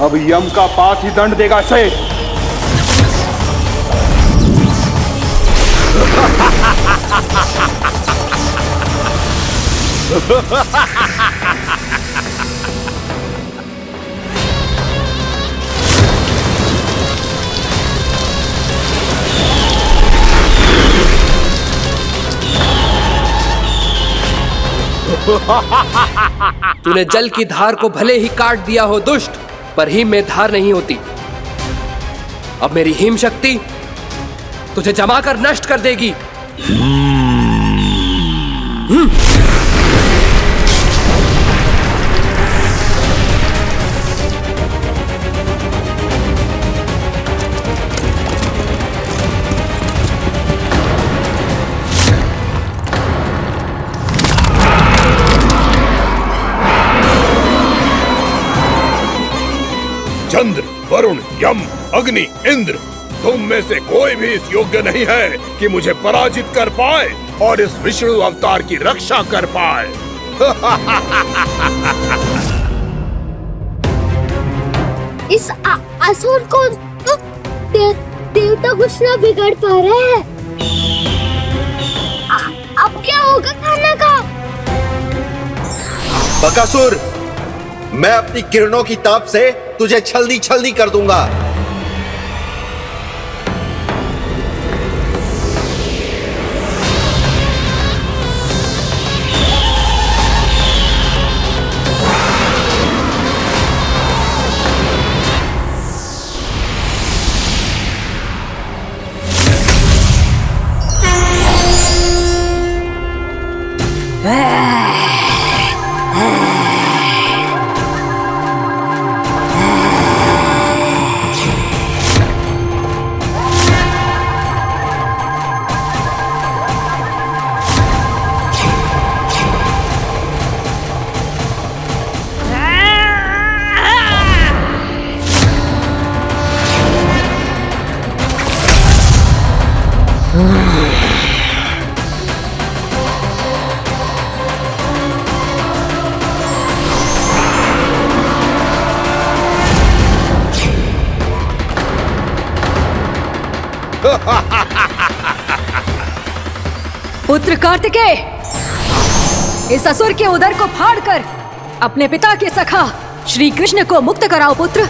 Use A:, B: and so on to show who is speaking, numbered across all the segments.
A: अब यम का पास ही दंड देगा इसे।
B: तूने जल की धार को भले ही काट दिया हो दुष्ट, पर हिम में धार नहीं होती। अब मेरी हिम शक्ति तुझे जमाकर नष्ट कर देगी।
C: चंद्र, वरुण, यम, अग्नि, इंद्र, तुम में से कोई भी इस योग्य नहीं है कि मुझे पराजित कर पाए और इस विष्णु अवतार की रक्षा कर पाए।
D: इस असुर को देवता कुछ ना बिगाड़ पा रहे हैं। अब क्या होगा खाना का?
E: बकासुर, मैं अपनी किरणों की ताप से तुझे छल्दी छल्दी कर दूंगा।
F: पुत्र कार्तिकेय, इस असुर के उदर को फाड़कर अपने पिता के सखा श्री कृष्ण को मुक्त कराओ पुत्र।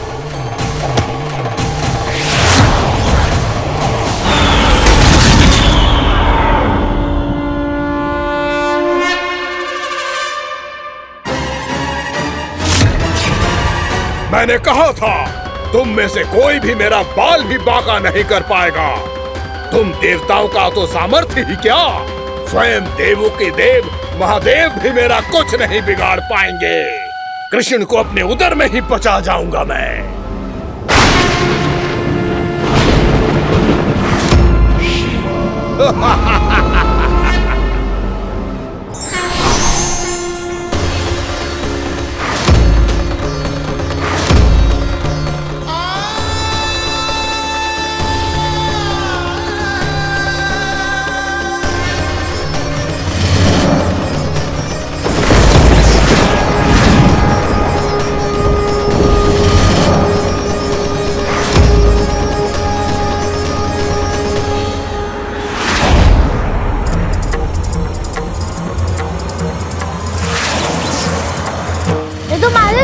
C: मैंने कहा था, तुम में से कोई भी मेरा बाल भी बांका नहीं कर पाएगा। तुम देवताओं का तो सामर्थ्य ही क्या, स्वयं देवों के देव महादेव भी मेरा कुछ नहीं बिगाड़ पाएंगे। कृष्ण को अपने उदर में ही पचा जाऊंगा मैं।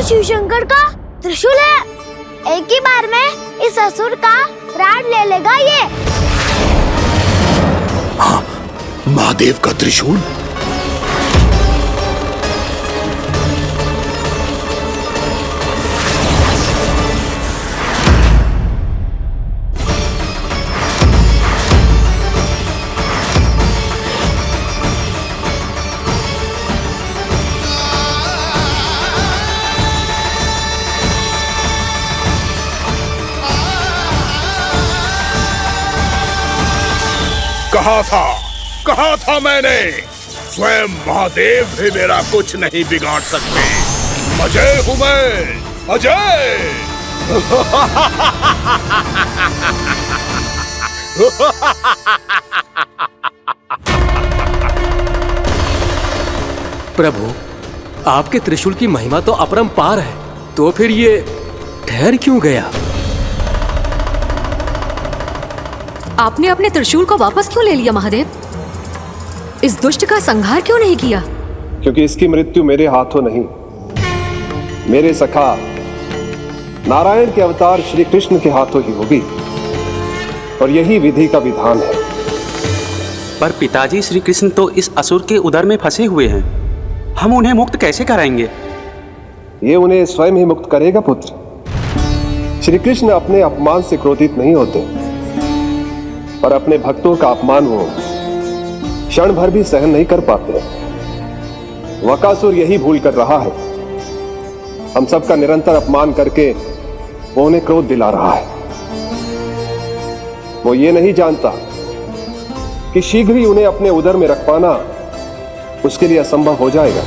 D: शिव शंकर का त्रिशूल है। एक ही बार में इस असुर का प्राण ले लेगा ये।
C: हाँ, महादेव का त्रिशूल। कहा था मैंने, स्वयं महादेव भी मेरा कुछ नहीं बिगाड़ सकते। अजय हूं मैं, अजय।
B: प्रभु, आपके त्रिशूल की महिमा तो अपरंपार है, तो फिर ये ठहर क्यों गया?
F: आपने अपने त्रिशूल को वापस क्यों ले लिया महादेव? इस दुष्ट का संहार क्यों नहीं किया?
G: क्योंकि इसकी मृत्यु मेरे हाथों नहीं, मेरे सखा नारायण के अवतार श्री कृष्ण के हाथों ही होगी, और यही विधि का विधान है।
H: पर पिताजी, श्री कृष्ण तो इस असुर के उदर में फंसे हुए हैं, हम उन्हें मुक्त कैसे कराएंगे?
G: ये उन्हें स्वयं ही मुक्त करेगा पुत्र। श्री कृष्ण अपने अपमान से क्रोधित नहीं होते, पर अपने भक्तों का अपमान वो क्षण भर भी सहन नहीं कर पाते। वकासुर यही भूल कर रहा है, हम सबका निरंतर अपमान करके वो उन्हें क्रोध दिला रहा है। वो ये नहीं जानता कि शीघ्र ही उन्हें अपने उदर में रख पाना उसके लिए असंभव हो जाएगा।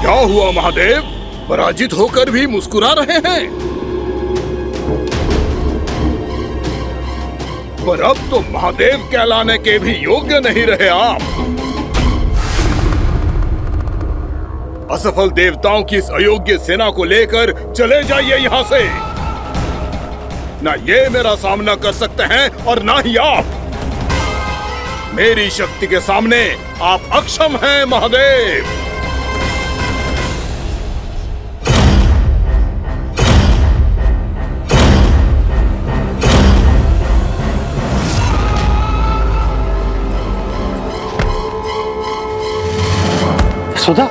C: क्या हुआ महादेव? पराजित होकर भी मुस्कुरा रहे हैं। पर अब तो महादेव कहलाने के भी योग्य नहीं रहे आप। असफल देवताओं की इस अयोग्य सेना को लेकर चले जाइए यहाँ से। ना ये मेरा सामना कर सकते हैं और ना ही आप। मेरी शक्ति के सामने आप अक्षम हैं महादेव।
H: सुधा,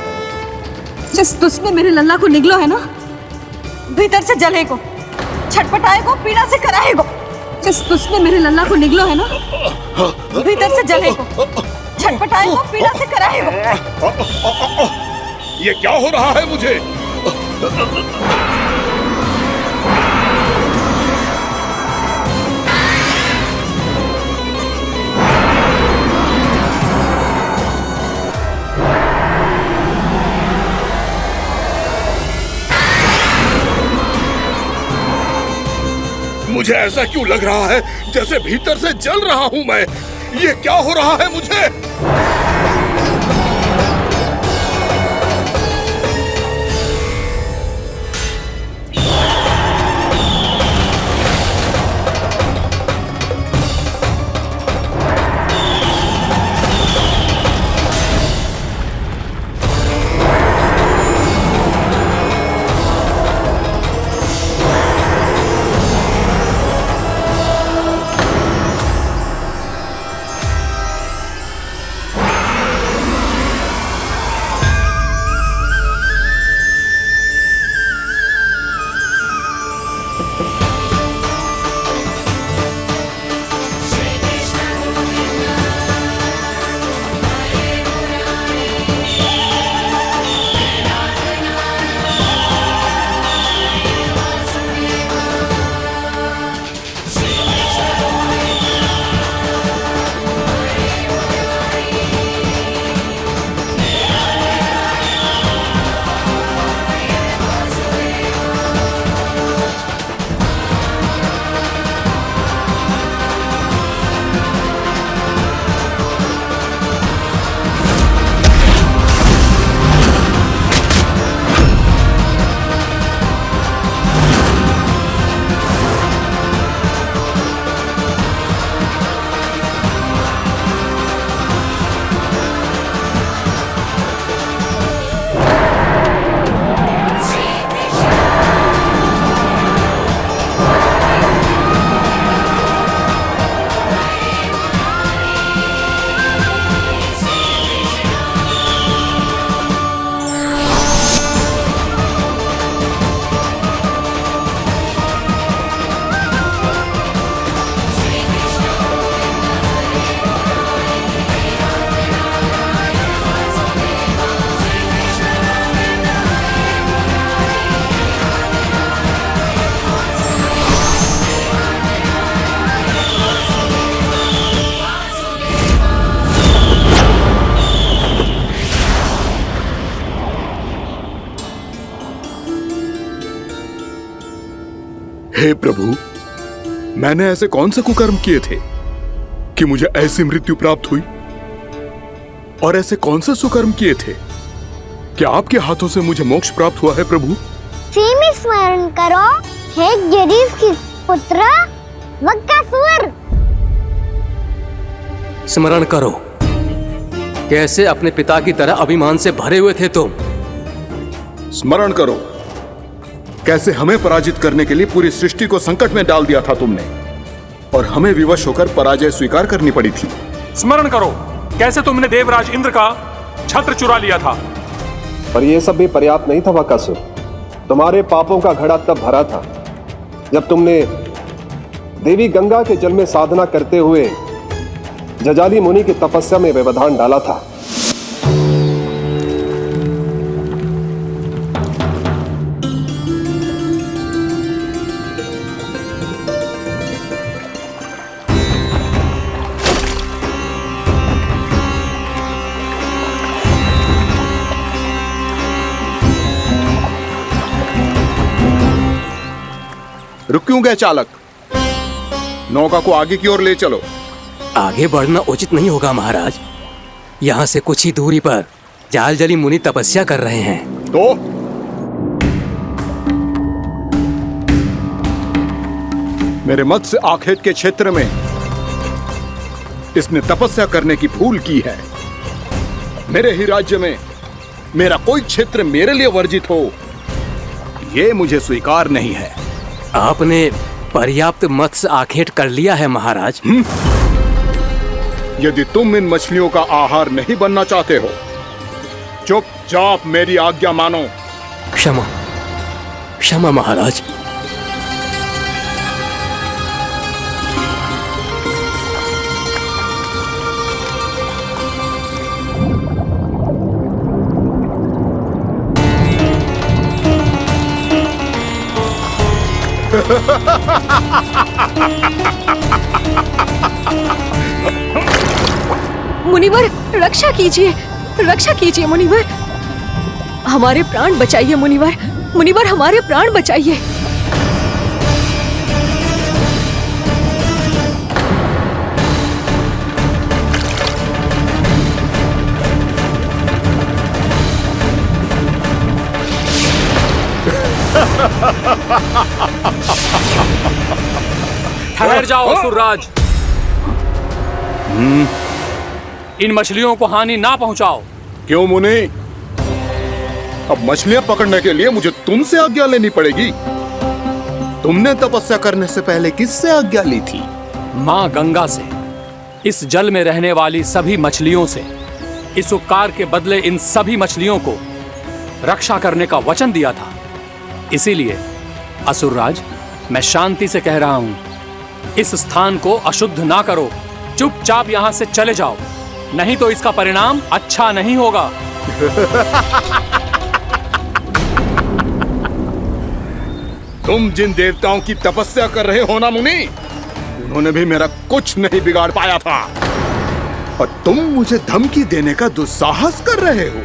F: जिस दुष्ट ने मेरे लल्ला को निगलो है ना, भीतर से जलेगो, छटपटाएगो, पीड़ा से कराएगो। जिस दुष्ट ने मेरे लल्ला को निगलो है ना, भीतर से जलेगो, छटपटाएगो, पीड़ा से कराएगो।
C: ये क्या हो रहा है मुझे? मुझे ऐसा क्यों लग रहा है जैसे भीतर से जल रहा हूं मैं? ये क्या हो रहा है मुझे? हे प्रभु, मैंने ऐसे कौन से कुकर्म किए थे कि मुझे ऐसी मृत्यु प्राप्त हुई? और ऐसे कौन से सुकर्म किए थे? क्या आपके हाथों से मुझे मोक्ष प्राप्त हुआ है प्रभु?
D: सीमित स्मरण करो, हे गिरीश की पुत्र वक्कासुर।
B: स्मरण करो, कैसे अपने पिता की तरह अभिमान से भरे हुए थे तुम।
C: स्मरण करो, कैसे हमें पराजित करने के लिए पूरी सृष्टि को संकट में डाल दिया था तुमने, और हमें विवश होकर पराजय स्वीकार करनी पड़ी थी।
A: स्मरण करो, कैसे तुमने देवराज इंद्र का छत्र चुरा लिया था।
G: पर यह सब भी पर्याप्त नहीं था बकासुर। तुम्हारे पापों का घड़ा तब भरा था जब तुमने देवी गंगा के जल में साधना करते हुए जजाली मुनि की तपस्या में व्यवधान डाला था।
C: रुक क्यों गए चालक? नौका को आगे की ओर ले चलो।
B: आगे बढ़ना उचित नहीं होगा महाराज। यहाँ से कुछ ही दूरी पर जालजली मुनि तपस्या कर रहे हैं।
C: तो मेरे मत्स्य आखेट के क्षेत्र में इसने तपस्या करने की भूल की है। मेरे ही राज्य में मेरा कोई क्षेत्र मेरे लिए वर्जित हो, यह मुझे स्वीकार नहीं है।
B: आपने पर्याप्त मत्स्य आखेट कर लिया है महाराज।
C: यदि तुम इन मछलियों का आहार नहीं बनना चाहते हो, चुपचाप मेरी आज्ञा मानो।
B: क्षमा, क्षमा महाराज।
F: मुनिवर, रक्षा कीजिए, रक्षा कीजिए मुनिवर। हमारे प्राण बचाइए मुनिवर, मुनिवर हमारे प्राण बचाइए।
A: ठहर जाओ असुरराज। इन मछलियों को हानि ना पहुंचाओ।
C: क्यों मुनि? अब मछलियां पकड़ने के लिए मुझे तुमसे आज्ञा लेनी पड़ेगी। तुमने तपस्या करने से पहले किससे आज्ञा ली थी?
A: मां गंगा से। इस जल में रहने वाली सभी मछलियों से इस उपकार के बदले इन सभी मछलियों को रक्षा करने का वचन दिया था। इसीलिए असुरराज, मैं शांति से कह रहा हूं, इस स्थान को अशुद्ध ना करो। चुपचाप यहां से चले जाओ, नहीं तो इसका परिणाम अच्छा नहीं होगा।
C: तुम जिन देवताओं की तपस्या कर रहे हो ना मुनि, उन्होंने भी मेरा कुछ नहीं बिगाड़ पाया था, और तुम मुझे धमकी देने का दुस्साहस कर रहे हो।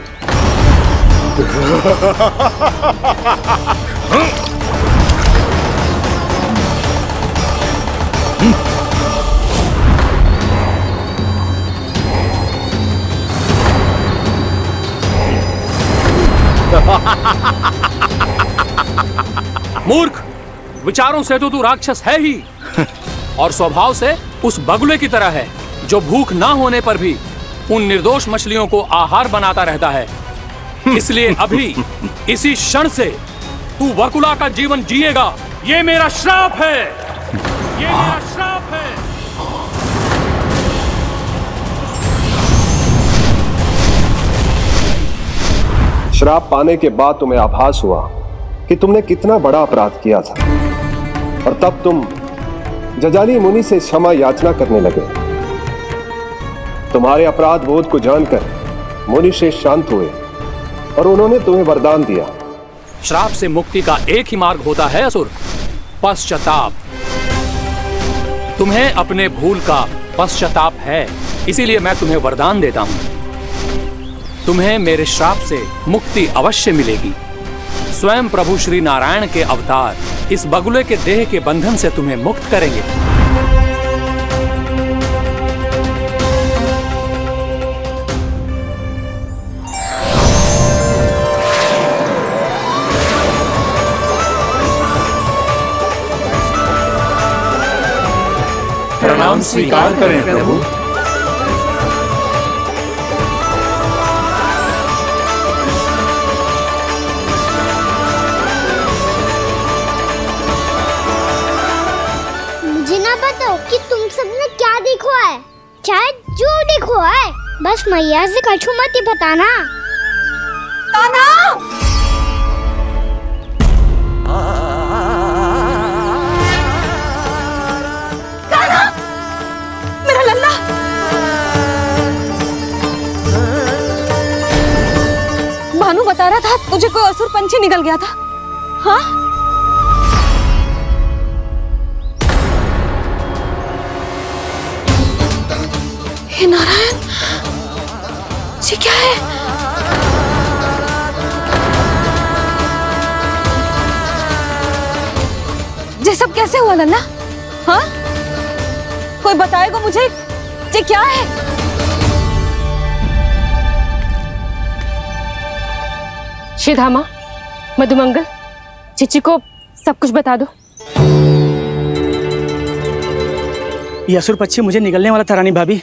A: मूर्ख, विचारों से तो तू राक्षस है ही, और स्वभाव से उस बगुले की तरह है जो भूख ना होने पर भी उन निर्दोष मछलियों को आहार बनाता रहता है। इसलिए अभी इसी क्षण से तू वकुला का जीवन जिएगा। ये मेरा श्राप है, ये मेरा श्राप है।
G: श्राप पाने के बाद तुम्हें आभास हुआ कि तुमने कितना बड़ा अपराध किया था, और तब तुम जजाली मुनि से क्षमा याचना करने लगे। तुम्हारे अपराध बोध को जानकर मुनि श्रेष्ठ शांत हुए और उन्होंने तुम्हें वरदान दिया।
A: श्राप से मुक्ति का एक ही मार्ग होता है असुर, पश्चाताप। तुम्हें अपने भूल का पश्चाताप है, इसीलिए मैं तुम्हें वरदान देता हूं। तुम्हें मेरे श्राप से मुक्ति अवश्य मिलेगी। स्वयं प्रभु श्री नारायण के अवतार इस बगुले के देह के बंधन से तुम्हें मुक्त करेंगे।
I: प्रणाम स्वीकार करें प्रभु।
D: मुझे ना बताओ कि तुम सबने क्या देखा है, चाहे जो देखा है, बस मैया से कछु मत ही बताना।
F: कान्हा! कान्हा! मेरा लल्ला! भानु बता रहा था तुझे कोई असुर पंछी निकल गया था। हाँ? हे नारायण, ये क्या है? ये सब कैसे हुआ लल्ला? हाँ? कोई बताएगा मुझे ये क्या है?
J: श्रीधामा, मधुमंगल, चिची को सब कुछ बता दो।
K: ये असुर पक्षी मुझे निकलने वाला था रानी भाभी,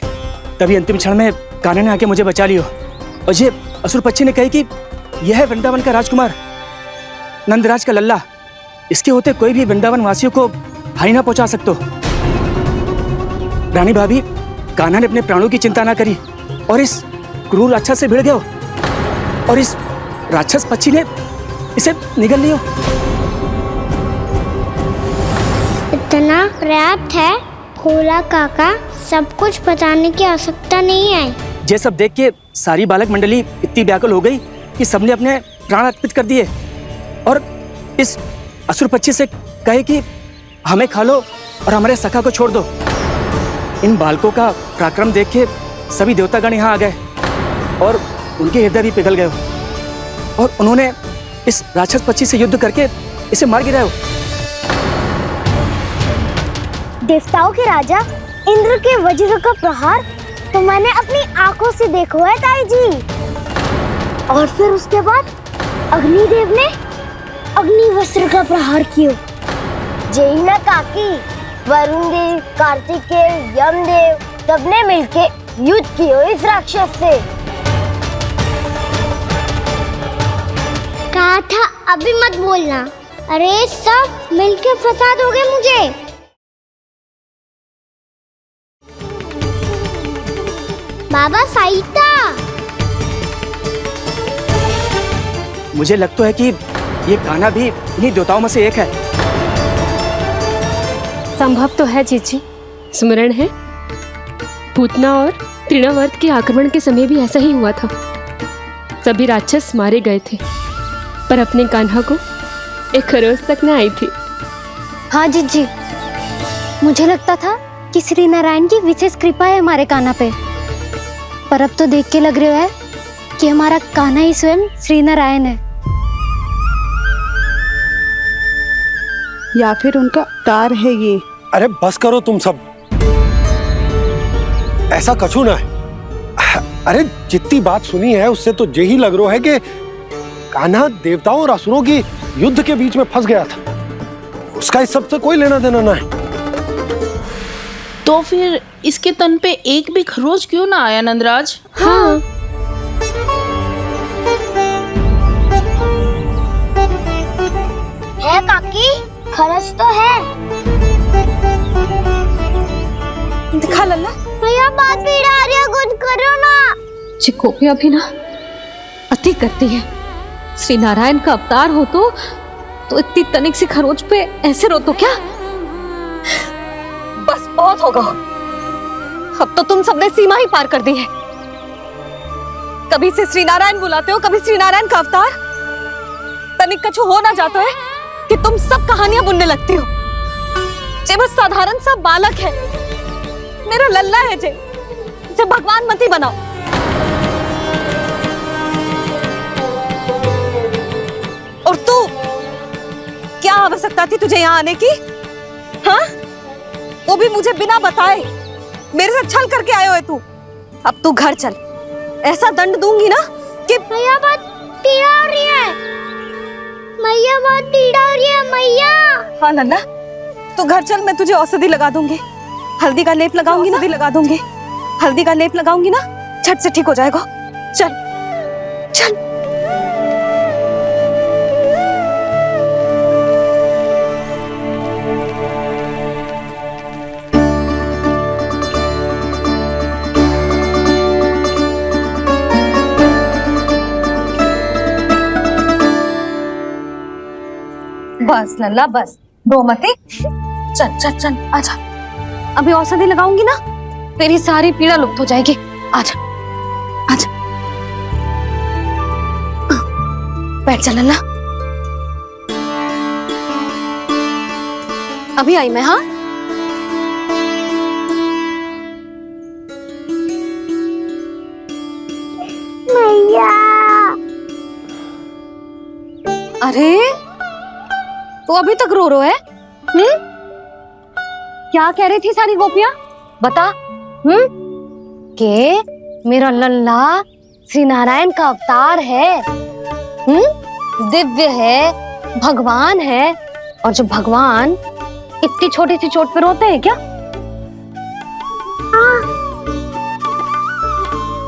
K: तभी अंतिम क्षण में कान्हा ने आके मुझे बचा लियो। और ये असुर पक्षी ने कही कि यह है वृंदावन का राजकुमार, नंदराज का लल्ला। इसके होते कोई भी वृंदावन वासियों को हानि ना पहुंचा सकते। रानी भाभी, कान्हा ने अपने प्राणों की चिंता ना करी और इस क्रूर राक्षस से भिड़ गयो और इस राक्षस पक्षी ने इसे निगल लियो।
D: इतना पर्याप्त है भोला काका, सब कुछ बताने की आवश्यकता नहीं है।
K: ये सब देख के सारी बालक मंडली इतनी व्याकुल हो गई कि सबने अपने प्राण अर्पित कर दिए और इस असुर पक्षी से कहे कि हमें खा लो और हमारे सखा को छोड़ दो। इन बालकों का पराक्रम देख के सभी देवतागण यहाँ आ गए और उनके हृदय भी पिघल गए और उन्होंने इस राक्षस पक्षी से युद्ध करके इसे मार गिराया।
D: देवताओं के राजा इंद्र के वज्र का प्रहार तो मैंने अपनी आंखों से देखा है ताई जी। और फिर उसके बाद अग्निदेव ने अग्निवस्त्र का प्रहार किया। जय ना काकी, वरुण देव, कार्तिकेय, यमदेव सबने मिलके युद्ध किया इस राक्षस से। कहा था अभी मत बोलना, अरे सब मिलके फंसा दोगे मुझे। बाबा साईता,
K: मुझे लगता है कि ये कान्हा भी इन्हीं देवताओं में से एक है।
J: संभव तो है जीजी। स्मरण है, पूतना और तृणावर्त के आक्रमण के समय भी ऐसा ही हुआ था। सभी राक्षस मारे गए थे, पर अपने कान्हा को एक खरोच तक न आई थी।
D: हाँ जीजी, मुझे लगता था कि श्री नारायण की विशेष कृपा है हमारे कान्हा पे, पर अब तो देख के लग रहा है कि हमारा कान्हा ही स्वयं श्री नारायण है।
L: या फिर उनका अवतार है ये।
M: अरे बस करो तुम सब, ऐसा कछु ना है। अरे जितनी बात सुनी है उससे तो यही लग रहा है कि कान्हा देवताओं और असुरों की युद्ध के बीच में फंस गया था। उसका इस सब से कोई लेना देना ना है।
L: तो फिर इसके तन पे एक भी खरोच क्यों ना आया नंदराज?
J: हाँ,
D: है काकी, खरच तो है।
F: दिखा लल्ला।
D: भैया बात पीड़ा आ रही है, कुछ करो ना।
F: चिकोपी अभी ना अति करती है। श्री नारायण का अवतार हो तो इतनी तनिक सी खरोच पे ऐसे रो तो क्या? बस बहुत होगा। अब तो तुम सबने सीमा ही पार कर दी है। कभी से श्री नारायण बुलाते हो, कभी श्री नारायण का अवतार। तनिक कछु हो ना जाता है कि तुम सब कहानियां बुनने लगती हो। जे बस साधारण सा बालक है, मेरा लल्ला है जे भगवान मत ही बनाओ। और तू क्या आवश्यकता थी तुझे यहाँ आने की? हाँ, वो भी मुझे बिना बताए मेरे से छल करके आए हो तू। अब तू घर चल, ऐसा दंड दूंगी ना कि
D: मैया बहुत पीड़ा हो रही है। मैया बहुत पीड़ा हो रही है मैया।
F: हाँ नन्ना, तू घर चल, मैं तुझे औषधि लगा दूंगी। हल्दी का लेप लगाऊंगी ना, लगा दूंगी। हल्दी का लेप लगाऊंगी ना, झट से ठीक हो जाएगा। चल चल। बस लल्ला बस, रो मत। चल चल चल आजा। अभी औषधि लगाऊंगी ना, तेरी सारी पीड़ा लुप्त हो जाएगी। आजा आजा, बैठ जा लल्ला। अभी आई मैं। हाँ
D: मैया।
F: अरे तू अभी तक रो है? क्या कह रही थी सारी गोपियां? बता। के मेरा लल्ला श्री नारायण का अवतार है, दिव्य है, भगवान है। और जो भगवान इतनी छोटी सी चोट पे रोते हैं क्या?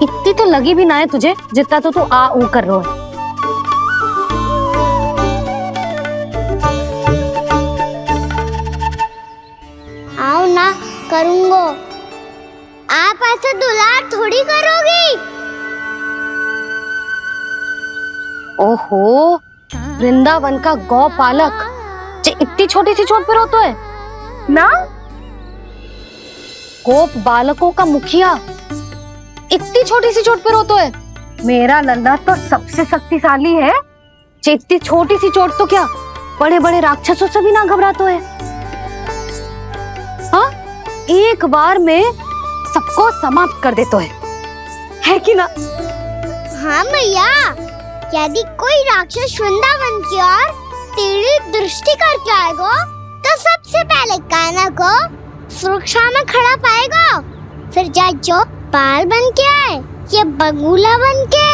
F: इतनी तो लगी भी ना है तुझे जितना तो तू आ ऊ कर रो है।
D: आओ ना करूंगो। आप ऐसे दुलार थोड़ी करोगी।
F: ओहो, वृंदावन का गौपालक जो इतनी छोटी सी चोट पे रोता है ना? गोप बालकों का मुखिया इतनी छोटी सी चोट पे रोता है? मेरा लल्ला तो सबसे शक्तिशाली है। इतनी छोटी सी चोट तो क्या बड़े बड़े राक्षसों से भी ना घबराता है। हाँ, एक बार में सबको समाप्त कर देता है कि ना?
D: हाँ मैया, यदि कोई राक्षस वृंदावन की ओर टेढ़ी दृष्टि करके आएगा तो सबसे पहले कान्हा को सुरक्षा में खड़ा पाएगा। फिर चाहे जो बाल बन के आए या बगुला बन के।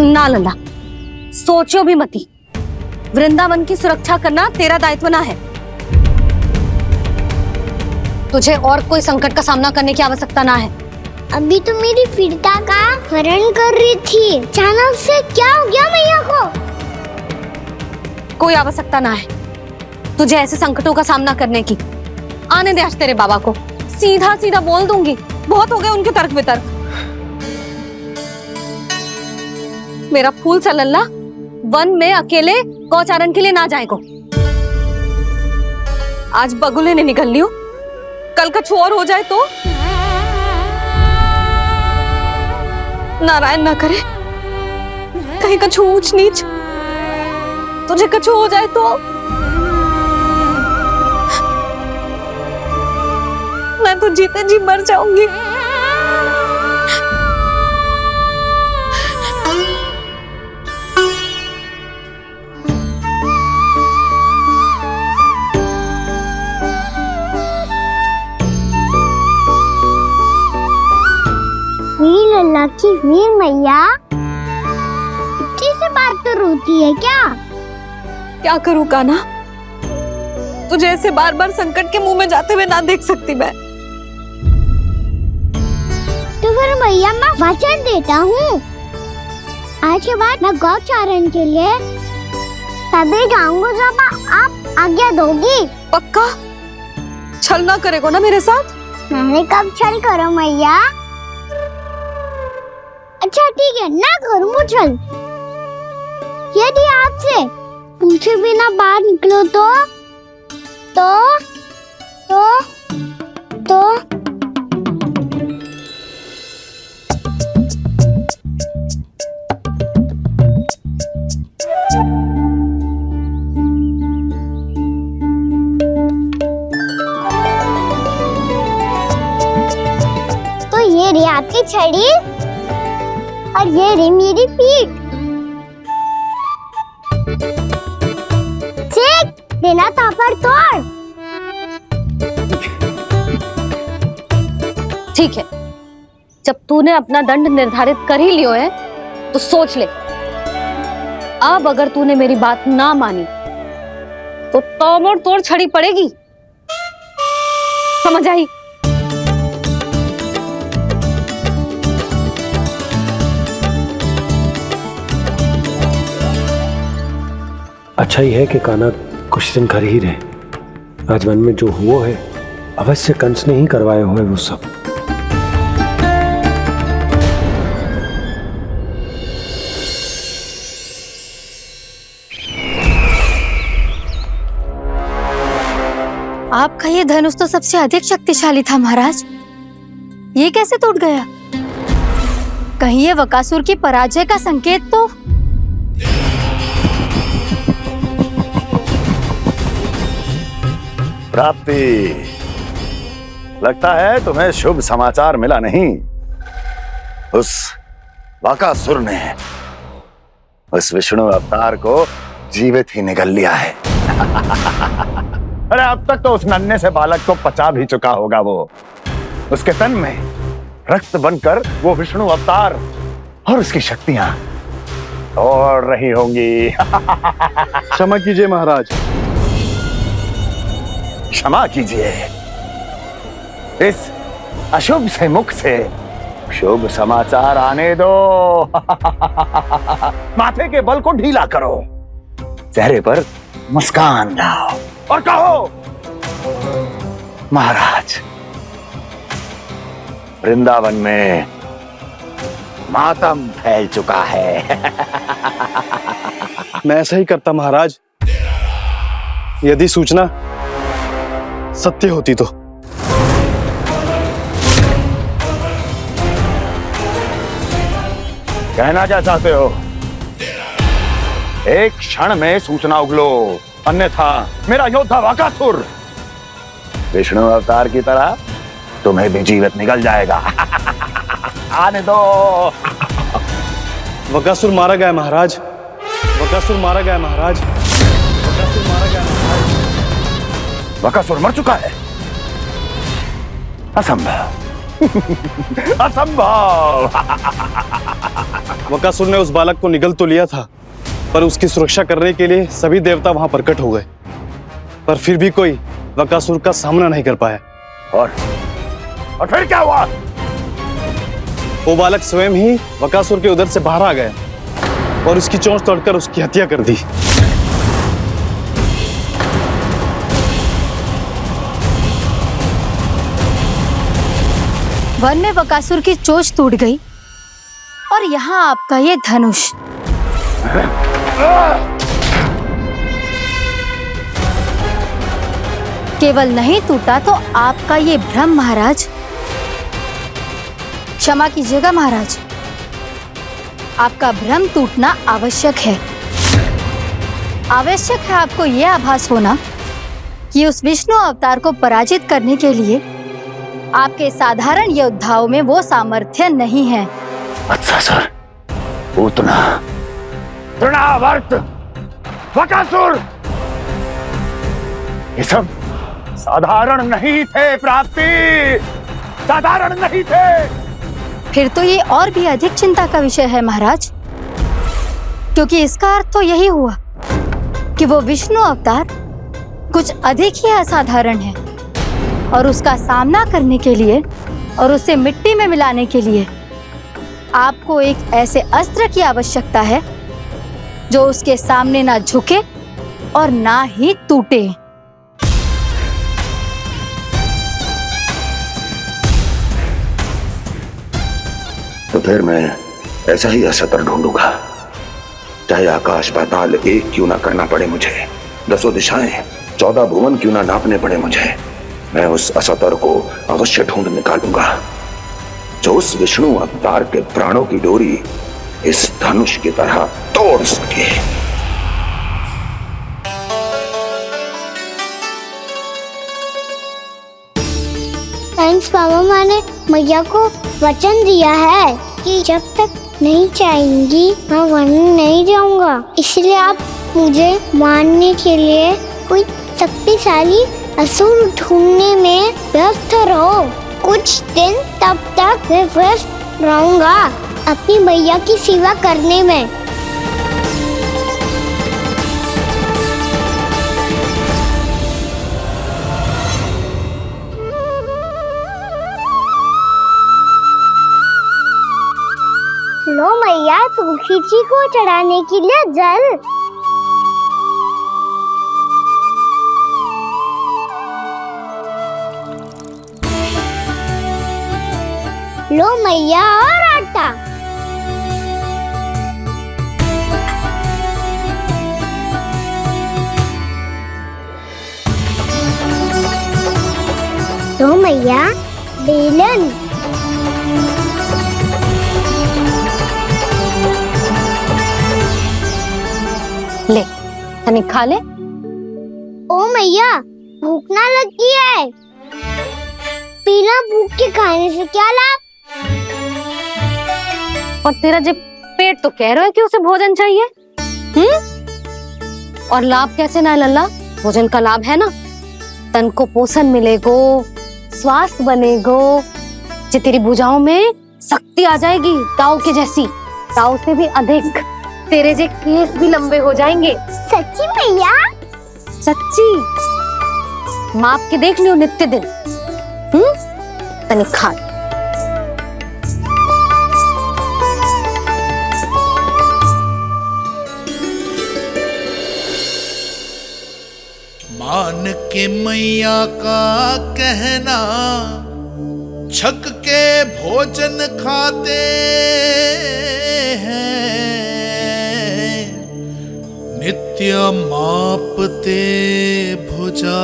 F: ना लल्ला, सोचो भी मती। वृंदावन की सुरक्षा करना तेरा दायित्व ना है। तुझे और कोई संकट का सामना करने की आवश्यकता ना है।
D: अभी तो मेरी पीड़िता का हरण कर रही थी, अचानक से क्या हो गया मैया को?
F: कोई आवश्यकता ना है तुझे ऐसे संकटों का सामना करने की। आने दे आज तेरे बाबा को, सीधा सीधा बोल दूंगी। बहुत हो गए उनके तर्क वितर्क। मेरा फूल सा लल्ला वन में अकेले गौचारण के लिए ना जाए को। आज बगुले ने निकल लियो, कल का छोर हो जाए तो? नारायण ना करे, कहीं कछु ऊंच नीच तुझे कछु हो जाए तो? मैं तो जीते जी मर जाऊंगी।
D: लल्ला की वीर मैया इतनी सी बात तो रोती है क्या
F: करूं कान्हा? तुझे ऐसे बार बार संकट के मुंह में जाते हुए ना देख सकती मैं।
D: तो फिर मैया मैं वचन देता हूँ, आज के बाद मैं गौचारण के लिए तभी जाऊंगा जब आप आज्ञा दोगी।
F: पक्का? छल ना करेगा ना मेरे साथ?
D: मैंने कब छल करो मैया? अच्छा ठीक है, ना करूँ छल। यदि आपसे पूछे बिना बाहर निकलो तो ये रही आपकी छड़ी और ये रही मेरी पीठ। ठीक देना तापर तोड़।
F: ठीक है, जब तूने अपना दंड निर्धारित कर ही लियो है तो सोच ले। अब अगर तूने मेरी बात ना मानी तो तोड़ तोड़ छड़ी पड़ेगी, समझ आई?
M: अच्छा ही है कि कान्हा कुछ दिन घर ही रहे। राजवन में जो हुआ है अवश्य कंस ने ही करवाए हुए वो सब।
D: आपका ये धनुष तो सबसे अधिक शक्तिशाली था महाराज, ये कैसे टूट गया? कहीं ये बकासुर की पराजय का संकेत तो?
N: प्राप्ति, लगता है तुम्हें शुभ समाचार मिला नहीं। उस बकासुर ने उस विष्णु अवतार को जीवित ही निगल लिया है। अरे अब तक तो उस नन्हे से बालक को पचा भी चुका होगा वो। उसके तन में रक्त बनकर वो विष्णु अवतार और उसकी शक्तियां दौड़ रही होंगी।
M: क्षमा कीजिए महाराज।
N: क्षमा कीजिए, इस अशुभ से मुख से शुभ समाचार आने दो। माथे के बल को ढीला करो, चेहरे पर मुस्कान लाओ और कहो, महाराज, वृंदावन में मातम फैल चुका है।
M: मैं ऐसा ही करता महाराज, यदि सूचना सत्य होती तो।
N: कहना क्या चाहते हो? एक क्षण में सूचना उगलो, अन्यथा मेरा योद्धा बकासुर विष्णु अवतार की तरह तुम्हें भी जीवित निकल जाएगा। आने दो।
M: बकासुर मारा गया महाराज, बकासुर मारा गया महाराज, बकासुर मारा गया महाराज।
N: बकासुर मर चुका है? असंभव। असंभव।
M: बकासुर ने उस बालक को निगल तो लिया था, पर उसकी सुरक्षा करने के लिए सभी देवता वहां प्रकट हो गए, पर फिर भी कोई बकासुर का सामना नहीं कर पाया।
N: और फिर क्या हुआ?
M: वो बालक स्वयं ही बकासुर के उदर से बाहर आ गया और उसकी चोंच तोड़कर उसकी हत्या कर दी।
D: वन में बकासुर की चोंच टूट गई और यहाँ आपका ये धनुष। केवल नहीं टूटा तो आपका ये भ्रम महाराज। क्षमा कीजिएगा महाराज, आपका भ्रम टूटना आवश्यक है। आवश्यक है आपको यह आभास होना कि उस विष्णु अवतार को पराजित करने के लिए आपके साधारण योद्धाओं में वो सामर्थ्य नहीं है।
N: अच्छा सर, पूतना, तृणावर्त, बकासुर, ये सब साधारण नहीं थे प्राप्ति, साधारण नहीं थे।
D: फिर तो ये और भी अधिक चिंता का विषय है महाराज, क्योंकि इसका अर्थ तो यही हुआ कि वो विष्णु अवतार कुछ अधिक ही असाधारण है और उसका सामना करने के लिए और उसे मिट्टी में मिलाने के लिए आपको एक ऐसे अस्त्र की आवश्यकता है जो उसके सामने ना झुके और ना ही टूटे।
N: तो फिर मैं ऐसा ही अस्त्र ढूंढूंगा, चाहे आकाश पाताल एक क्यों ना करना पड़े मुझे, 10 दिशाएं 14 भुवन क्यों ना नापने पड़े मुझे। मैं उस अस्त्र को अवश्य ढूंढ निकालूंगा जो उस विष्णु अवतार के प्राणों की डोरी इस धनुष की तरह तोड़ सके।
D: थैंक्स मामा, मैंने मैया को वचन दिया है कि जब तक नहीं चाहेंगी मैं वन नहीं जाऊंगा, इसलिए आप मुझे मारने के लिए कोई शक्तिशाली असुर ढूंढने में व्यस्त रहो। कुछ दिन तब तक मैं व्यस्त रहूंगा अपनी मैया की सेवा करने में। मुखी जी को चढ़ाने के लिए जल। लो मैया और आटा। लो मैया बेलन।
O: ले तनिक खा ले।
D: ओ मैया भूख ना लगी है। बिना भूख के खाने से क्या लाभ?
O: और तेरा जब पेट तो कह रहा है कि उसे भोजन चाहिए। और लाभ कैसे ना लल्ला? भोजन का लाभ है ना, तन को पोषण मिलेगो, स्वास्थ्य बनेगो, जे तेरी भुजाओं में शक्ति आ जाएगी ताऊ के जैसी, ताऊ से भी अधिक। तेरे जे केस भी लंबे हो जाएंगे।
D: सच्ची मैया?
O: सच्ची। माप के देख लियो नित्य दिन। तनिक खा।
P: मान के मैया का कहना छक के भोजन खाते हैं, नित्य मापते भुजा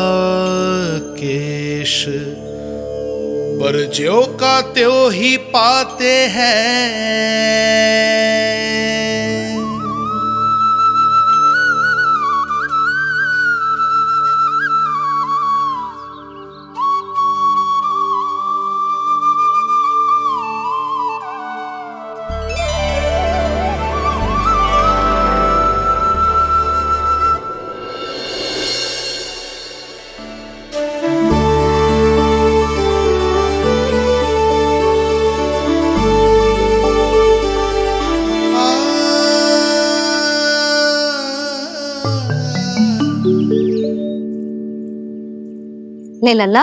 P: केश, पर ज्यों का त्यों ही पाते हैं।
O: ले लल्ला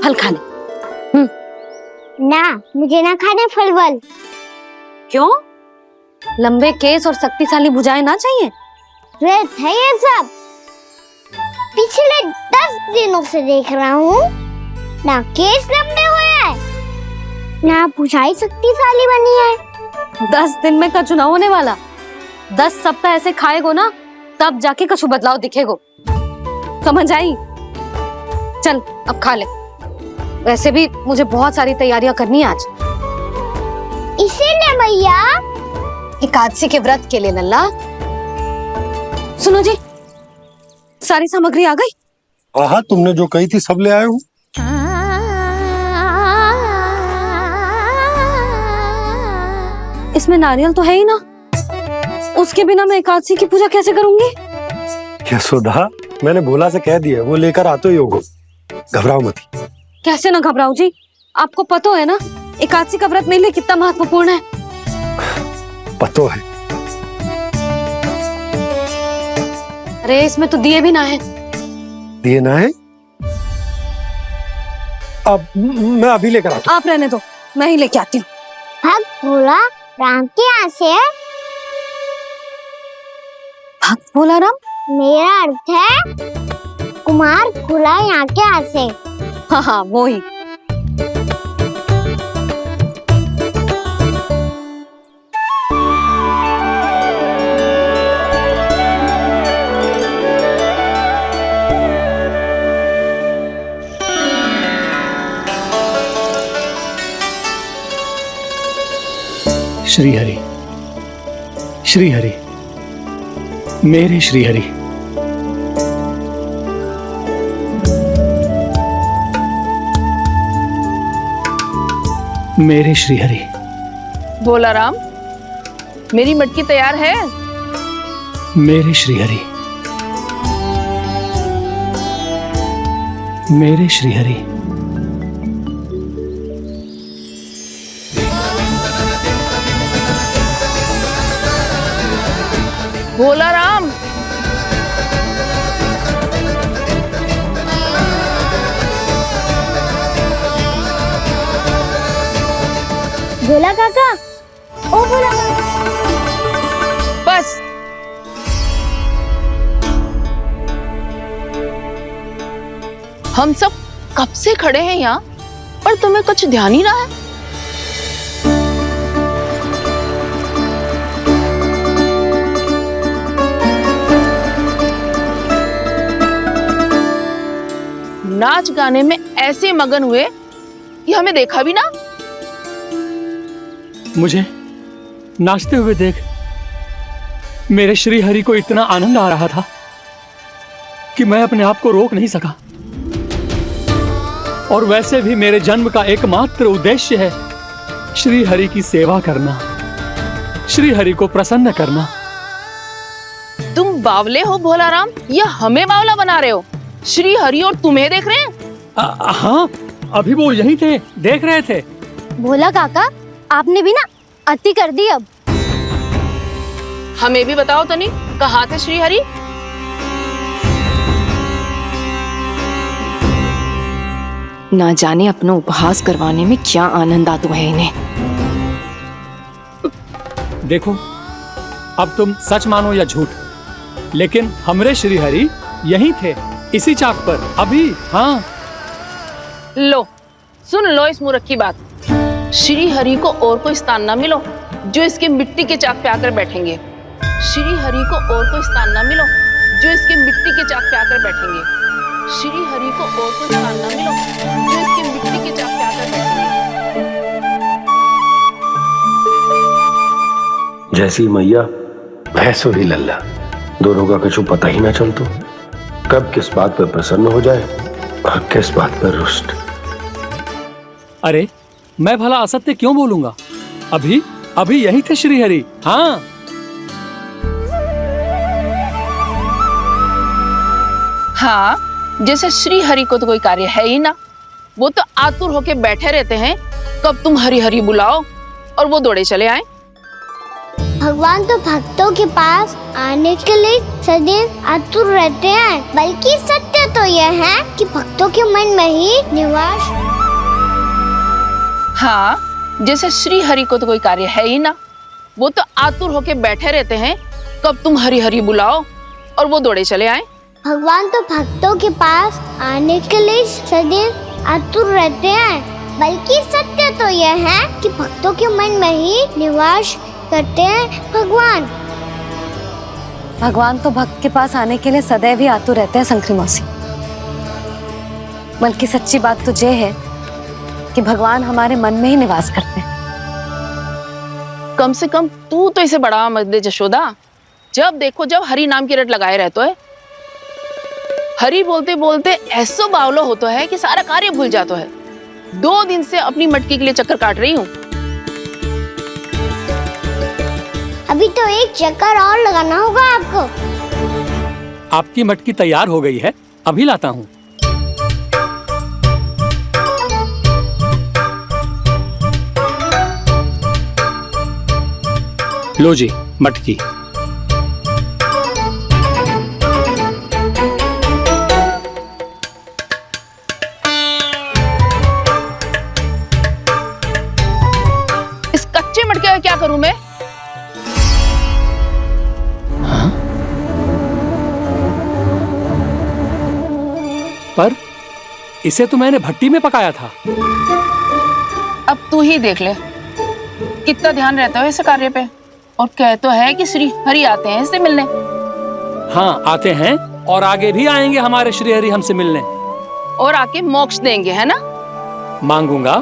O: फल खा ले।
D: ना मुझे ना खाने फल वल।
O: क्यों? लंबे केस और शक्तिशाली भुजाएं ना चाहिए?
D: व्यर्थ है ये सब। पिछले 10 दिनों से देख रहा हूँ, ना केस लंबे हुए हैं, ना भुजाएं शक्तिशाली बनी है।
O: 10 दिन में का चुनाव होने वाला। 10 सप्ताह ऐसे खाएगो ना, तब जाके कछु बदलाव दिखेगो। समझ आई? चल अब खा ले। वैसे भी मुझे बहुत सारी तैयारियां करनी है आज।
D: इसीलिए मैया
O: एकादशी के व्रत के लिए लल्ला। सुनो जी, सारी सामग्री आ गई?
M: हाँ, तुमने जो कही थी सब ले आए हूँ।
O: इसमें नारियल तो है ही ना, उसके बिना मैं एकादशी की पूजा कैसे करूंगी?
M: यशोदा, मैंने भोला से कह दिया, वो लेकर आते ही होगो। घबराओ मत।
O: कैसे ना घबराओ जी, आपको पता है ना एकादशी का व्रत मेरे लिए कितना महत्वपूर्ण है।
M: पतो है।
O: अरे इसमें तो दिए भी ना है।
M: दिए ना है? अब मैं अभी लेकर आता हूँ।
O: आप रहने दो, मैं ही लेके आती हूँ।
D: भक्त भोला राम के यहाँ से है।
O: भक्त भोला राम?
D: मेरा अर्थ है कुमार खुला यहाँ के यहाँ से।
O: हाँ हाँ वो ही।
A: श्री हरि, श्री हरि, मेरे श्री हरि। मेरे श्री हरि।
L: भोला राम, मेरी मटकी तैयार है?
A: मेरे श्री हरि, मेरे श्री हरि।
L: भोला राम,
D: भोला काका, ओ भोला काका।
L: हम सब कब से खड़े हैं यहाँ, पर तुम्हें कुछ ध्यान ही रहा है। नाच गाने में ऐसे मगन हुए कि हमें देखा भी ना।
A: मुझे नाचते हुए देख मेरे श्री हरि को इतना आनंद आ रहा था कि मैं अपने आप को रोक नहीं सका। और वैसे भी मेरे जन्म का एकमात्र उद्देश्य है श्री हरि की सेवा करना, श्री हरि को प्रसन्न करना।
L: तुम बावले हो भोलाराम, या हमें बावला बना रहे हो? श्री हरि और तुम्हें देख रहे हैं?
A: हाँ, अभी वो यही थे, देख रहे थे।
D: भोला काका, आपने भी ना अति कर दी। अब
L: हमें भी बताओ तनी, कहाँ थे श्री हरि?
F: ना जाने अपना उपहास करवाने में क्या आनंद आता है इन्हें।
A: देखो, अब तुम सच मानो या झूठ, लेकिन हमरे श्री हरि यहीं थे, इसी चाक पर अभी। हाँ,
L: लो सुन लो इस मूर्ख की बात। श्री हरि को और कोई स्थान ना मिलो जो इसके मिट्टी के चाक पे आकर बैठेंगे। श्री हरि को और कोई स्थान ना मिलो जो इसके मिट्टी के चाक पे आकर बैठेंगे। श्री हरि को और कोई स्थान ना मिलो जो इसके मिट्टी के चाक पे आकर बैठेंगे।
N: जैसी मैया भैंसुरी लल्ला, दोनों का कुछ पता ही ना चलतो, कब किस बात पर प्रसन्न हो जाए और किस बात पर रुष्ट।
A: अरे मैं भला असत्य क्यों बोलूंगा? अभी यही थे श्री हरि। हाँ,
L: हाँ, जैसे श्री हरि को तो कोई कार्य है ही ना, वो तो आतुर होके बैठे रहते हैं कब तुम हरि हरि बुलाओ और वो दौड़े चले आए।
D: भगवान तो भक्तों के पास आने के लिए सदैव आतुर रहते हैं, बल्कि सत्य तो यह है कि भक्तों के मन में ही निवास।
L: हाँ, जैसे श्री हरि को तो कोई कार्य है ही ना, वो तो आतुर होके बैठे रहते हैं कब तुम हरि हरि बुलाओ और वो दौड़े चले आए।
D: भगवान तो भक्तों के पास आने के लिए सदैव आतुर रहते हैं, बल्कि सत्य तो यह है कि भक्तों के मन में ही निवास करते हैं भगवान।
O: भगवान तो भक्त के पास आने के लिए सदैव ही आतुर रहते हैं शंकरी मौसी। बल्कि सच्ची बात तो ये है कि भगवान हमारे मन में ही निवास करते हैं।
L: कम से कम तू तो इसे बढ़ावा मत दे जशोदा। जब देखो जब हरि नाम की रट लगाए रहते है। हरि बोलते बोलते ऐसो बावलो होता है कि सारा कार्य भूल जाता है। 2 दिन से अपनी मटकी के लिए चक्कर काट रही हूँ।
D: अभी तो एक चक्कर और लगाना होगा आपको।
A: आपकी मटकी तैयार हो गई है, अभी लाता हूँ। लो जी मटकी।
L: इस कच्चे मटके का क्या करूं मैं?
A: हाँ? पर इसे तो मैंने भट्टी में पकाया था।
L: अब तू ही देख ले कितना ध्यान रहता है इस कार्य पे। और कह तो है कि श्री हरि आते हैं इससे मिलने।
A: हाँ आते हैं, और आगे भी आएंगे हमारे श्री हरि हमसे मिलने।
L: और आके मोक्ष देंगे, है ना?
A: मांगूंगा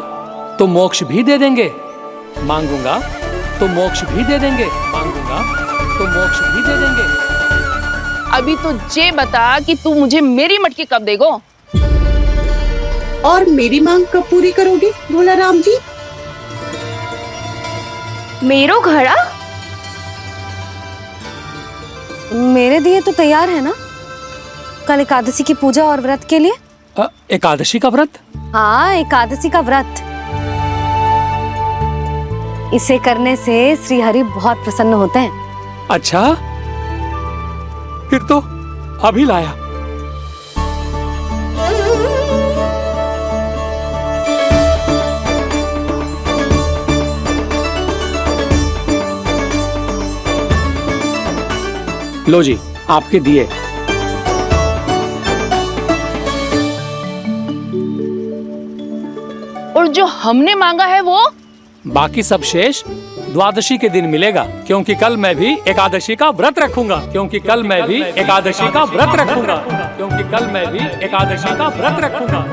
A: तो मोक्ष भी दे देंगे, मांगूंगा तो मोक्ष भी दे देंगे, मांगूंगा तो मोक्ष भी दे देंगे।
L: अभी तो ये बता कि तू मुझे मेरी मटकी कब देगो?
Q: और मेरी मांग कब पूरी करोगे भोलाराम जी?
D: मेरो घड़ा
O: मेरे दिए तो तैयार है ना, कल एकादशी की पूजा और व्रत के लिए।
A: एकादशी का व्रत?
O: हाँ, एकादशी का व्रत। इसे करने से श्री हरि बहुत प्रसन्न होते हैं।
A: अच्छा, फिर तो अभी लाया। लो जी आपके दिए।
L: और जो हमने मांगा है वो?
A: बाकी सब शेष द्वादशी के दिन मिलेगा, क्योंकि कल मैं भी एकादशी का व्रत रखूंगा। क्योंकि कल मैं भी एकादशी का व्रत रखूंगा। क्योंकि कल मैं भी एकादशी का व्रत रखूंगा।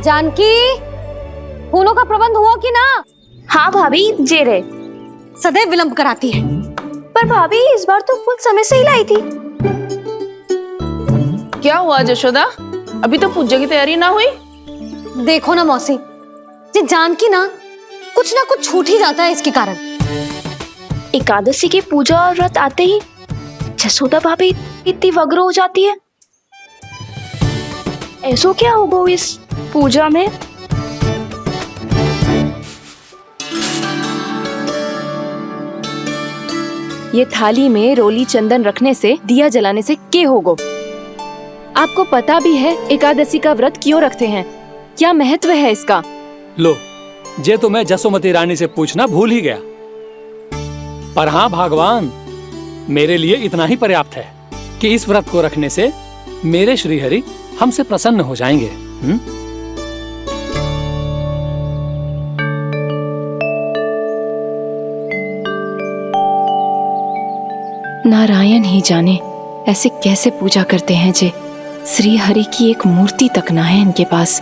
O: जानकी, फूलों का प्रबंध हुआ कि ना?
R: हाँ भाभी, जे रहे।
O: सदैव विलंब कराती है।
R: पर भाभी इस बार तो फूल समय से ही लाई थी।
L: क्या हुआ जशोदा, अभी तो पूजा की तैयारी ना हुई?
O: देखो ना मौसी, ये जानकी ना कुछ छूट ही जाता है इसके कारण।
R: एकादशी की पूजा और व्रत आते ही जसोदा भाभी इतनी वग्र हो जाती है। ऐसो क्या होगा इस पूजा में?
S: ये थाली में रोली चंदन रखने से, दिया जलाने से के होगो? आपको पता भी है एकादशी का व्रत क्यों रखते हैं? क्या महत्व है इसका?
A: लो, जे तो मैं जसोमती रानी से पूछना भूल ही गया। पर हाँ भगवान, मेरे लिए इतना ही पर्याप्त है कि इस व्रत को रखने से मेरे श्रीहरि हमसे प्रसन्न हो जाएंगे।
S: नारायण ही जाने ऐसे कैसे पूजा करते हैं जे श्री हरि की एक मूर्ति तक ना है इनके पास।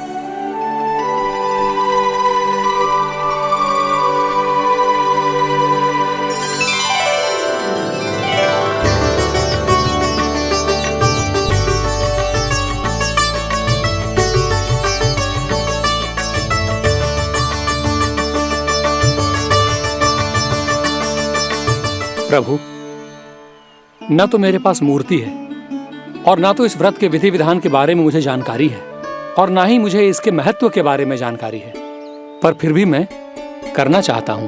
A: प्रभु, न तो मेरे पास मूर्ति है और ना तो इस व्रत के विधि विधान के बारे में मुझे जानकारी है और ना ही मुझे इसके महत्व के बारे में जानकारी है, पर फिर भी मैं करना चाहता हूं।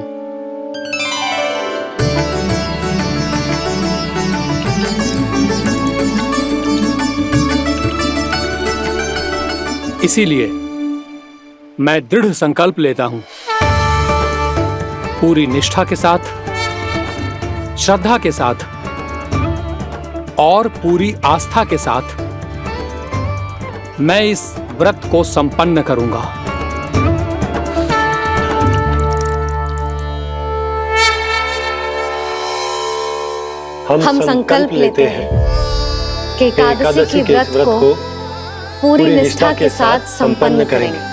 A: इसीलिए मैं दृढ़ संकल्प लेता हूं, पूरी निष्ठा के साथ, श्रद्धा के साथ और पूरी आस्था के साथ मैं इस व्रत को संपन्न करूंगा।
O: हम संकल्प लेते हैं कि एकादशी के व्रत को पूरी निष्ठा के साथ संपन्न करेंगे।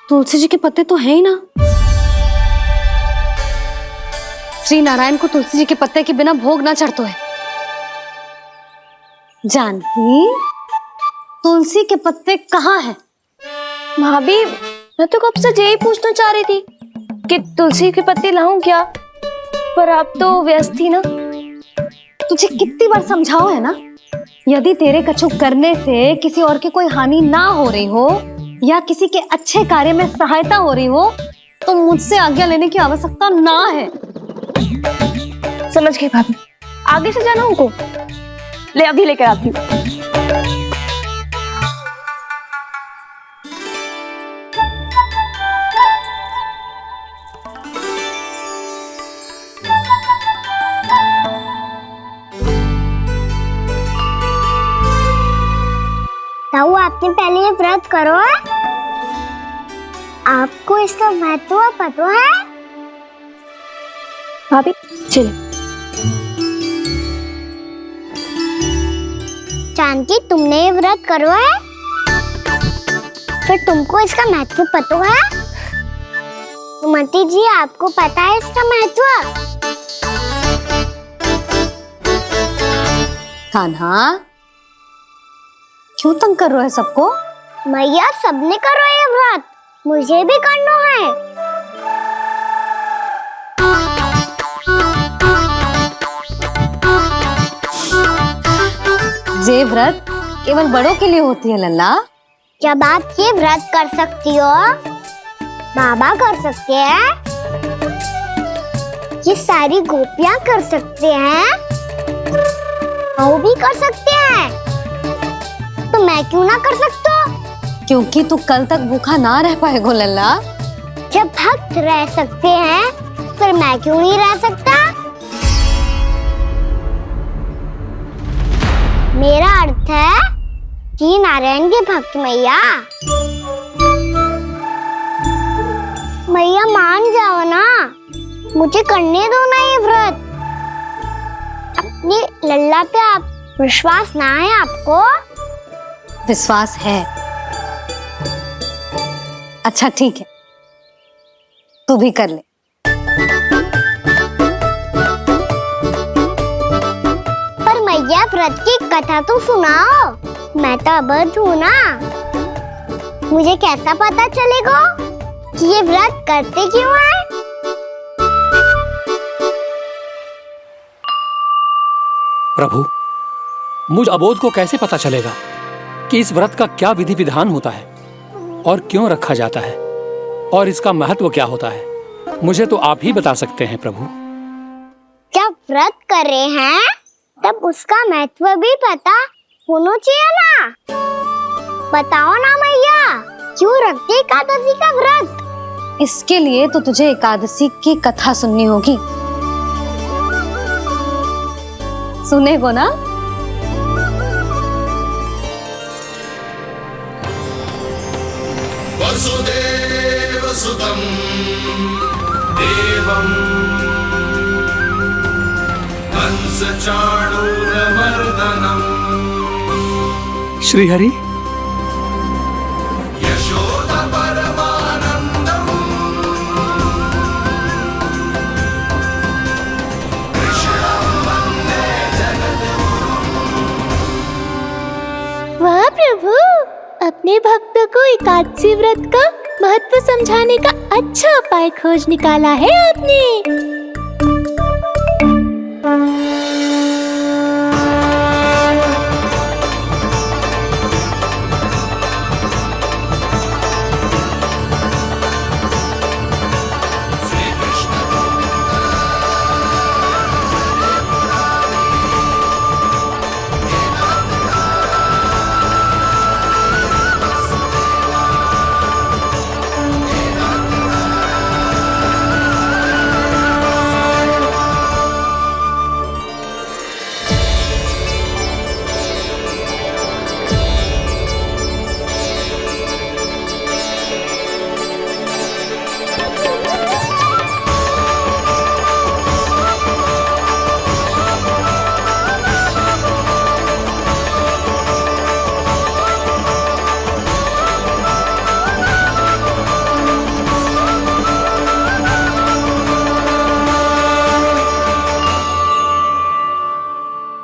O: तुलसी जी के पत्ते तो हैं ही ना। श्री नारायण को तुलसी जी के पत्ते के बिना भोग ना चढ़तो है। जानकी, तुलसी के पत्ते कहाँ हैं?
R: भाभी, मैं तो कब से यही पूछना चाह रही थी कि तुलसी के पत्ते लाऊं क्या, पर आप तो व्यस्त थी ना।
O: तुझे कितनी बार समझाओ है ना, यदि तेरे कछु करने से किसी और की कोई हानि ना हो रही हो या किसी के अच्छे कार्य में सहायता हो रही हो तो मुझसे आज्ञा लेने की आवश्यकता ना है।
R: समझ गई भाभी, आगे से जाना उनको। ले अभी लेकर आती हूँ।
D: ताऊ, आपने पहले ये व्रत करो है? आपको इसका महत्व पता है?
R: भाभी चलो।
D: जानकी, तुमने ये व्रत करो है? फिर तुमको इसका महत्व पता है? सुमति जी, आपको पता है इसका महत्व?
O: कान्हा, क्यों तंग कर रहे हो सबको?
D: मैया, सबने करो ये व्रत, मुझे भी करना है।
O: ये व्रत केवल बड़ों के लिए होती है लल्ला।
D: जब आप ये व्रत कर सकती हो, बाबा कर सकते हैं, ये सारी गोपियां कर सकते हैं, वो भी कर सकते हैं, तो मैं क्यों ना कर सकता?
O: क्योंकि तू कल तक भूखा ना रह पाएगो लल्ला।
D: जब भक्त रह सकते हैं, फिर मैं क्यों नहीं रह सकता? मेरा अर्थ है कि नारायण के भक्त मैया, मैया मान जाओ ना, मुझे करने दो ना ये व्रत। अपनी लल्ला पे आप विश्वास ना है आपको?
O: विश्वास है। अच्छा ठीक है, तू भी कर ले।
D: पर मैया व्रत की कथा तो सुनाओ, मैं तो अबध हूँ ना, मुझे कैसा पता चलेगा कि ये व्रत करते क्यों हैं?
A: प्रभु, मुझ अबोध को कैसे पता चलेगा कि इस व्रत का क्या विधि विधान होता है और क्यों रखा जाता है और इसका महत्व क्या होता है? मुझे तो आप ही बता सकते हैं प्रभु।
D: जब व्रत कर रहे हैं तब उसका महत्व भी पता होना चाहिए ना। बताओ ना मैया, क्यों रखते एकादशी का व्रत?
O: इसके लिए तो तुझे एकादशी की कथा सुननी होगी। सुनेगो ना?
P: वसुदेव सुतं देवं कंस चाणूरमर्दनम्
A: श्रीहरि,
P: यशोदा परमानंदम् कृष्णं वन्दे जगद्गुरुम्।
T: वाह प्रभु, अपने भक्तों को एकादशी व्रत का महत्व समझाने का अच्छा उपाय खोज निकाला है आपने।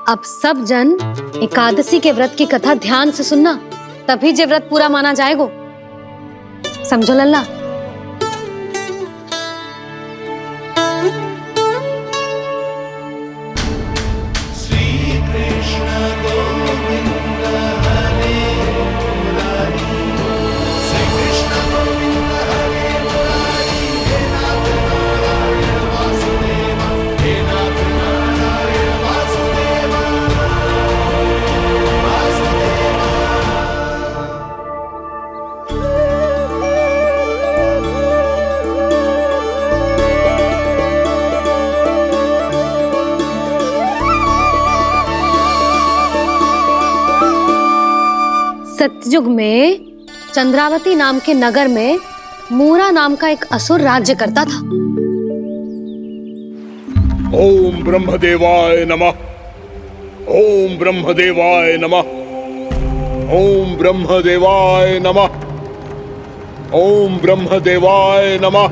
O: अब सब जन एकादशी के व्रत की कथा ध्यान से सुनना, तभी जे व्रत पूरा माना जाएगा। समझो लल्ला? सतयुग में चंद्रावती नाम के नगर में मूरा नाम का एक असुर राज्य करता था।
C: ओम ब्रह्मदेवाय नमः। ओम ब्रह्मदेवाय नमः। ओम ब्रह्मदेवाय नमः। ओम ब्रह्मदेवाय नमः।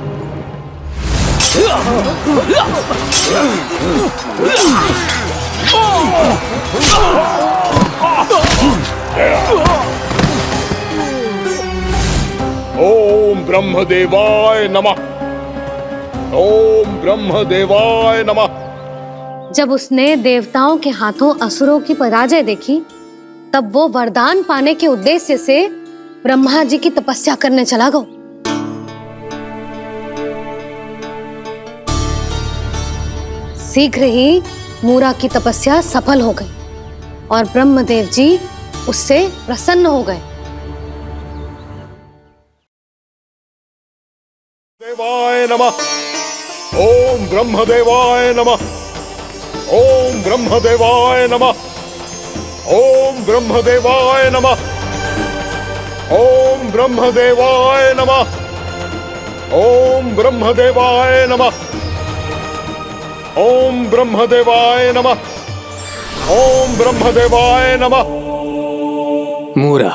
C: ओम ब्रह्मदेवाय नमः। ओम ब्रह्मदेवाय नमः।
O: जब उसने देवताओं के हाथों असुरों की पराजय देखी तब वो वरदान पाने के उद्देश्य से ब्रह्मा जी की तपस्या करने चला गया। शीघ्र ही मूरा की तपस्या सफल हो गई और ब्रह्मदेव जी उससे प्रसन्न हो गए।
C: देवाय नमः। ओम ब्रह्मदेवाय नमः। ओम ब्रह्मदेवाय नमः। ओम ब्रह्मदेवाय नमः। ओम ब्रह्मदेवाय नमः। ओम ब्रह्मदेवाय नमः। ओम ब्रह्मदेवाय नमः। ओम ब्रह्मदेवाय नमः।
A: मूरा,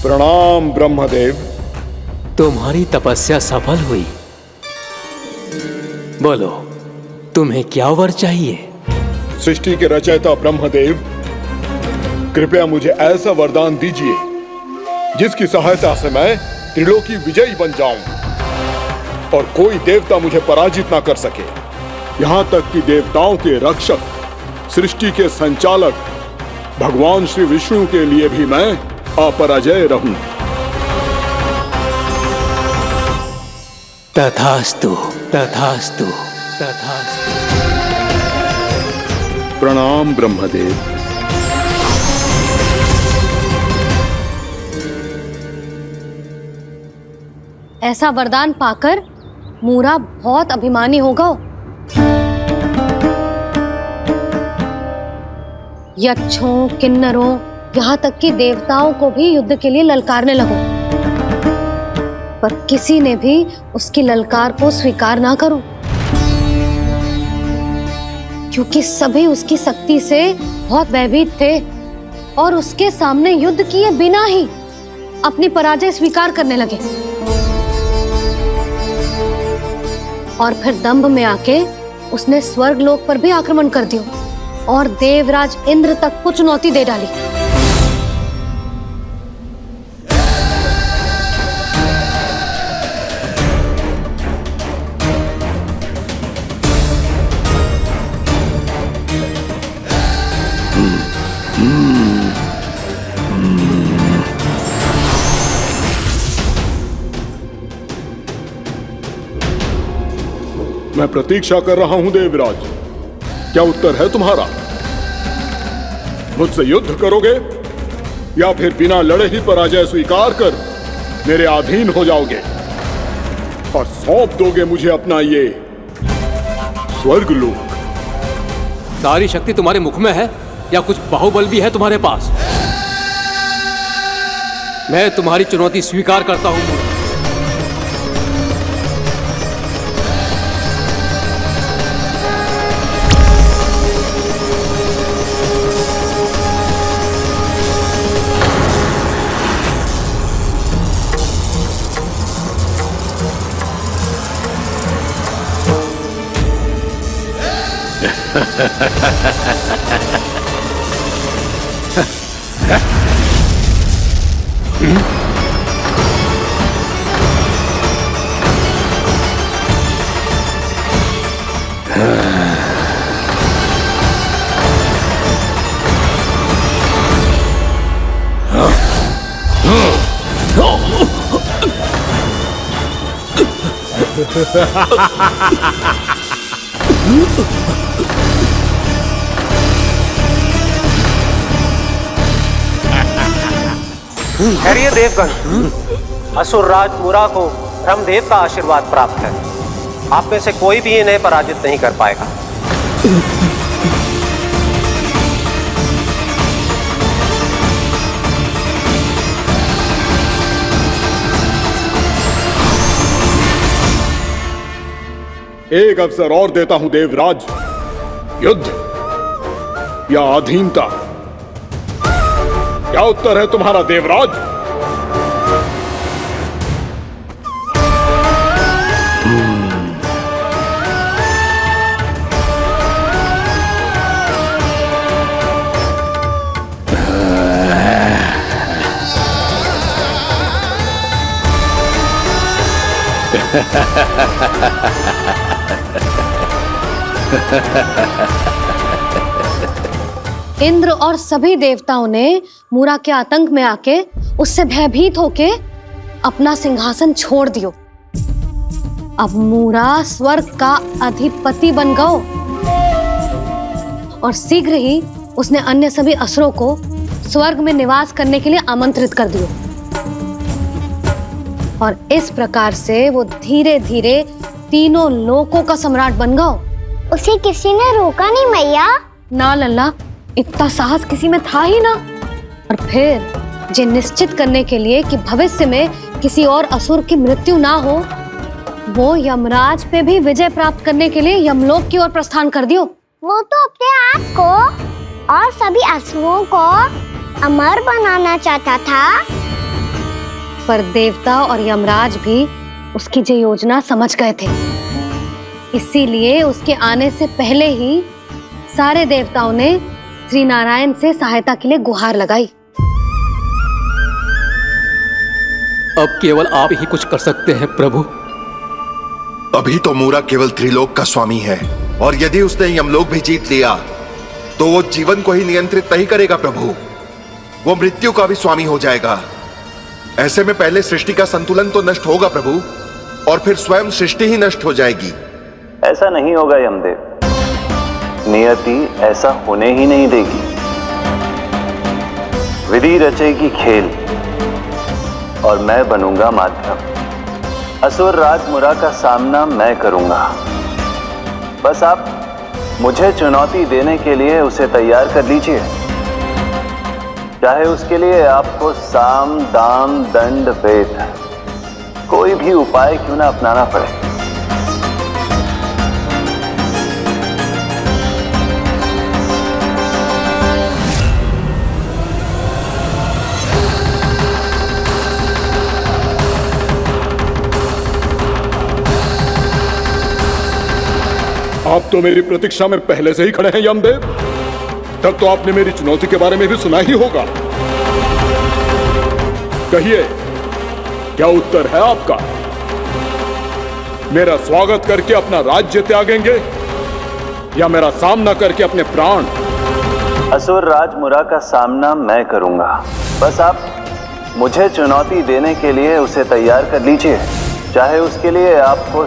C: प्रणाम ब्रह्मदेव।
A: तुम्हारी तपस्या सफल हुई। बोलो, तुम्हें क्या वर चाहिए?
C: सृष्टि के रचयिता ब्रह्मदेव, कृपया मुझे ऐसा वरदान दीजिए जिसकी सहायता से मैं त्रिलोकी विजयी बन जाऊं और कोई देवता मुझे पराजित ना कर सके। यहां तक कि देवताओं के रक्षक, सृष्टि के संचालक भगवान श्री विष्णु के लिए भी मैं अपराजय रहूं।
A: तथास्तु, तथास्तु, तथास्तु।
C: प्रणाम ब्रह्मदेव।
O: ऐसा वरदान पाकर मूरा बहुत अभिमानी होगा। यक्षों, किन्नरों, यहाँ तक कि देवताओं को भी युद्ध के लिए ललकारने लगो, पर किसी ने भी उसकी ललकार को स्वीकार ना करो, क्योंकि सभी उसकी शक्ति से बहुत भयभीत थे और उसके सामने युद्ध किए बिना ही अपनी पराजय स्वीकार करने लगे और फिर दंभ में आके उसने स्वर्ग लोक पर भी आक्रमण कर दिया और देवराज इंद्र तक को चुनौती दे डाली।
C: मैं प्रतीक्षा कर रहा हूं देवराज, क्या उत्तर है तुम्हारा? मुझसे युद्ध करोगे या फिर बिना लड़े ही पराजय स्वीकार कर मेरे अधीन हो जाओगे और सौंप दोगे मुझे अपना ये स्वर्ग लोक?
A: सारी शक्ति तुम्हारे मुख में है या कुछ बाहुबल भी है तुम्हारे पास? मैं तुम्हारी चुनौती स्वीकार करता हूं।
U: ठहरिए देवगण, असुर राज मूरा को ब्रह्मदेव का आशीर्वाद प्राप्त है। आप में से कोई भी इन्हें पराजित नहीं कर पाएगा।
C: एक अवसर और देता हूं देवराज, युद्ध या अधीनता, क्या उत्तर है तुम्हारा देवराज?
O: इंद्र और सभी देवताओं ने मूरा के आतंक में आके उससे भयभीत होके अपना सिंहासन छोड़ दियो। अब मूरा स्वर्ग का अधिपति बन गयो और शीघ्र ही उसने अन्य सभी असुरों को स्वर्ग में निवास करने के लिए आमंत्रित कर दियो। और इस प्रकार से वो धीरे धीरे तीनों लोकों का सम्राट बन गयो।
D: उसे किसी ने रोका नहीं मैया?
O: ना लल्ला, इतना साहस किसी में था ही ना। और फिर ये निश्चित करने के लिए कि भविष्य में किसी और असुर की मृत्यु ना हो, वो यमराज पे भी विजय प्राप्त करने के लिए यमलोक की ओर प्रस्थान कर दियो।
D: वो तो अपने आप को और सभी असुरों को अमर बनाना चाहता था।
O: पर देवता और यमराज भी उसकी ये योजना समझ गए थे। इसीलिए उसके आने से पहले ही सारे देवताओं ने श्री नारायण से सहायता के लिए गुहार लगाई।
A: अब केवल आप ही कुछ कर सकते हैं प्रभु।
E: अभी तो मूरा केवल त्रिलोक का स्वामी है, और यदि उसने यमलोक भी जीत लिया तो वो जीवन को ही नियंत्रित नहीं करेगा प्रभु, वो मृत्यु का भी स्वामी हो जाएगा। ऐसे में पहले सृष्टि का संतुलन तो नष्ट होगा प्रभु, और फिर स्वयं सृष्टि ही नष्ट हो जाएगी।
V: ऐसा नहीं होगा यमदेव, नियति ऐसा होने ही नहीं देगी। विधि रचेगी खेल और मैं बनूंगा माध्यम। असुर राज मूरा का सामना मैं करूंगा। बस आप मुझे चुनौती देने के लिए उसे तैयार कर लीजिए, चाहे उसके लिए आपको साम दाम दंड भेद कोई भी उपाय क्यों ना अपनाना पड़े।
C: आप तो मेरी प्रतीक्षा में पहले से ही खड़े हैं यमदेव। तब तो आपने मेरी चुनौती के बारे में भी सुना ही होगा। कहिए, क्या उत्तर है आपका? मेरा स्वागत करके अपना राज्य त्यागेंगे या मेरा सामना करके अपने प्राण?
V: असुर राज मूरा का सामना मैं करूंगा। बस आप मुझे चुनौती देने के लिए उसे तैयार कर लीजिए, चाहे उसके लिए आपको